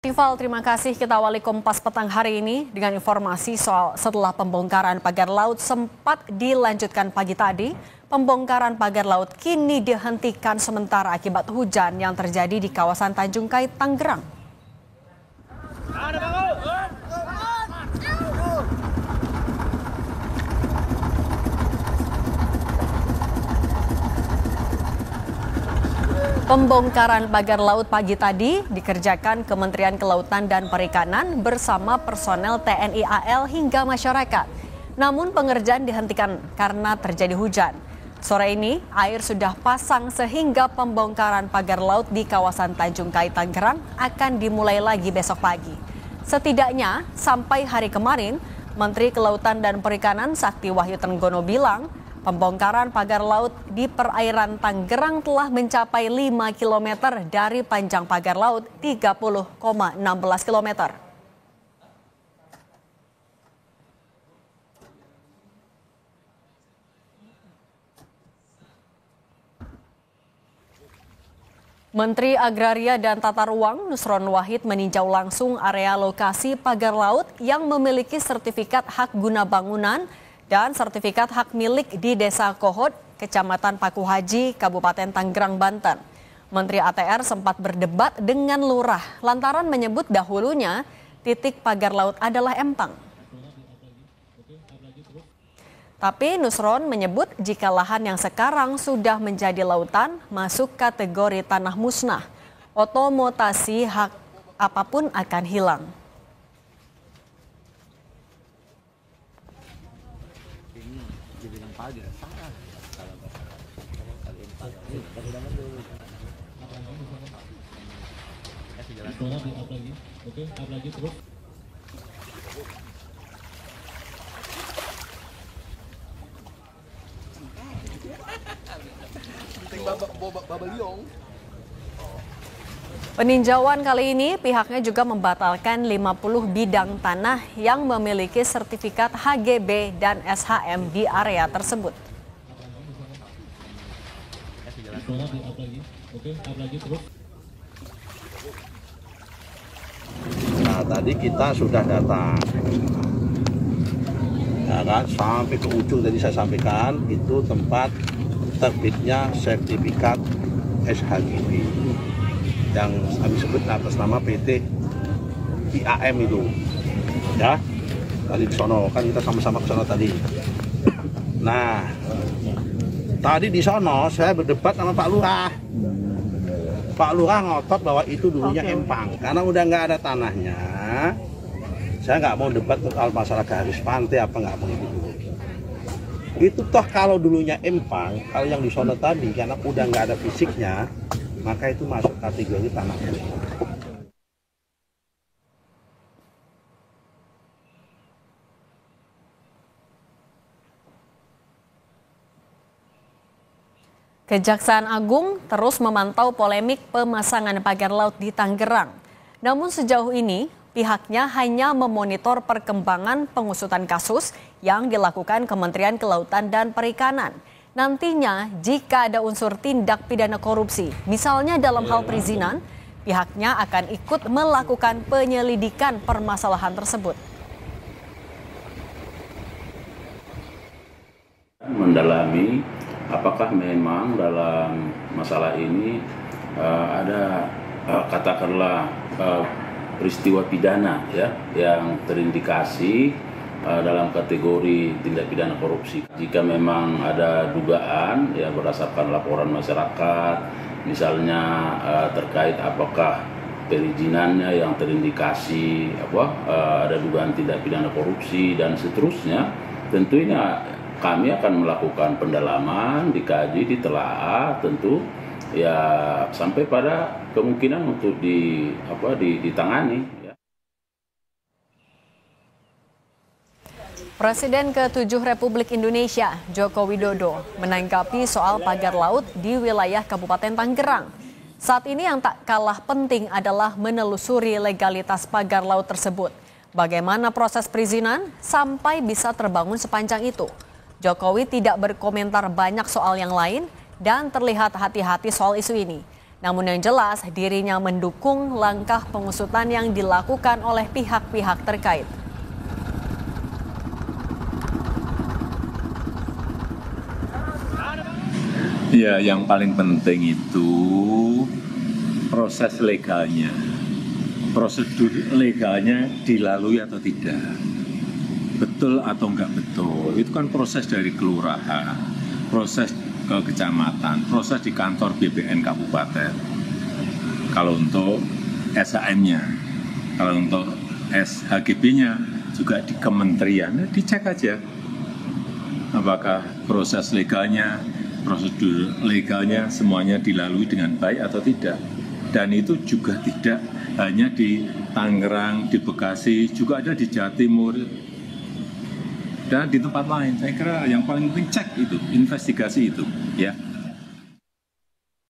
Rival, terima kasih. Kita awali Kompas petang hari ini dengan informasi soal setelah pembongkaran pagar laut sempat dilanjutkan pagi tadi. Pembongkaran pagar laut kini dihentikan sementara akibat hujan yang terjadi di kawasan Tanjung Kait, Tangerang. Pembongkaran pagar laut pagi tadi dikerjakan Kementerian Kelautan dan Perikanan bersama personel TNI AL hingga masyarakat. Namun pengerjaan dihentikan karena terjadi hujan. Sore ini air sudah pasang sehingga pembongkaran pagar laut di kawasan Tanjung Kait, Tangerang akan dimulai lagi besok pagi. Setidaknya sampai hari kemarin, Menteri Kelautan dan Perikanan Sakti Wahyu Trenggono bilang, pembongkaran pagar laut di perairan Tangerang telah mencapai 5 km dari panjang pagar laut 30,16 km. Menteri Agraria dan Tata Ruang Nusron Wahid meninjau langsung area lokasi pagar laut yang memiliki sertifikat hak guna bangunan dan sertifikat hak milik di Desa Kohot, Kecamatan Paku Haji, Kabupaten Tangerang, Banten. Menteri ATR sempat berdebat dengan lurah lantaran menyebut dahulunya titik pagar laut adalah empang. Tapi Nusron menyebut jika lahan yang sekarang sudah menjadi lautan masuk kategori tanah musnah, otomotasi hak apapun akan hilang. Peninjauan kali ini pihaknya juga membatalkan 50 bidang tanah yang memiliki sertifikat HGB dan SHM di area tersebut. Nah, tadi kita sudah datang, ya kan, sampai ke ujung tadi saya sampaikan itu tempat terbitnya sertifikat SHGB yang kami sebut atas nama PT IAM itu, ya. Tadi di sono kan kita sama-sama ke sono tadi. Nah, tadi di sono saya berdebat sama Pak Lurah. Pak Lurah ngotot bahwa itu dulunya empang, karena udah nggak ada tanahnya. Saya nggak mau debat soal masalah garis pantai apa nggak mau itu dulu. Itu toh kalau dulunya empang, kalau yang di sono tadi karena udah nggak ada fisiknya, maka itu masuk kategori tanah musnah. Kejaksaan Agung terus memantau polemik pemasangan pagar laut di Tangerang. Namun sejauh ini pihaknya hanya memonitor perkembangan pengusutan kasus yang dilakukan Kementerian Kelautan dan Perikanan. Nantinya jika ada unsur tindak pidana korupsi, misalnya dalam hal perizinan, pihaknya akan ikut melakukan penyelidikan permasalahan tersebut. Mendalami apakah memang dalam masalah ini ada katakanlah peristiwa pidana ya yang terindikasi dalam kategori tindak pidana korupsi. Jika memang ada dugaan ya berdasarkan laporan masyarakat, misalnya terkait apakah perizinannya yang terindikasi ada dugaan tindak pidana korupsi dan seterusnya, tentunya kami akan melakukan pendalaman, dikaji, ditelaah, tentu ya sampai pada kemungkinan untuk ditangani. Presiden ke-7 Republik Indonesia, Joko Widodo, menanggapi soal pagar laut di wilayah Kabupaten Tangerang. Saat ini yang tak kalah penting adalah menelusuri legalitas pagar laut tersebut. Bagaimana proses perizinan sampai bisa terbangun sepanjang itu. Jokowi tidak berkomentar banyak soal yang lain dan terlihat hati-hati soal isu ini. Namun yang jelas dirinya mendukung langkah pengusutan yang dilakukan oleh pihak-pihak terkait. Ya, yang paling penting itu proses legalnya. Prosedur legalnya dilalui atau tidak. Betul atau enggak betul. Itu kan proses dari kelurahan, proses ke kecamatan, proses di kantor BPN kabupaten. Kalau untuk SHM-nya, kalau untuk SHGB-nya juga di kementerian, dicek aja apakah proses legalnya, prosedur legalnya semuanya dilalui dengan baik atau tidak. Dan itu juga tidak hanya di Tangerang, di Bekasi, juga ada di Jawa Timur, dan di tempat lain. Saya kira yang paling penting cek itu, investigasi itu, ya.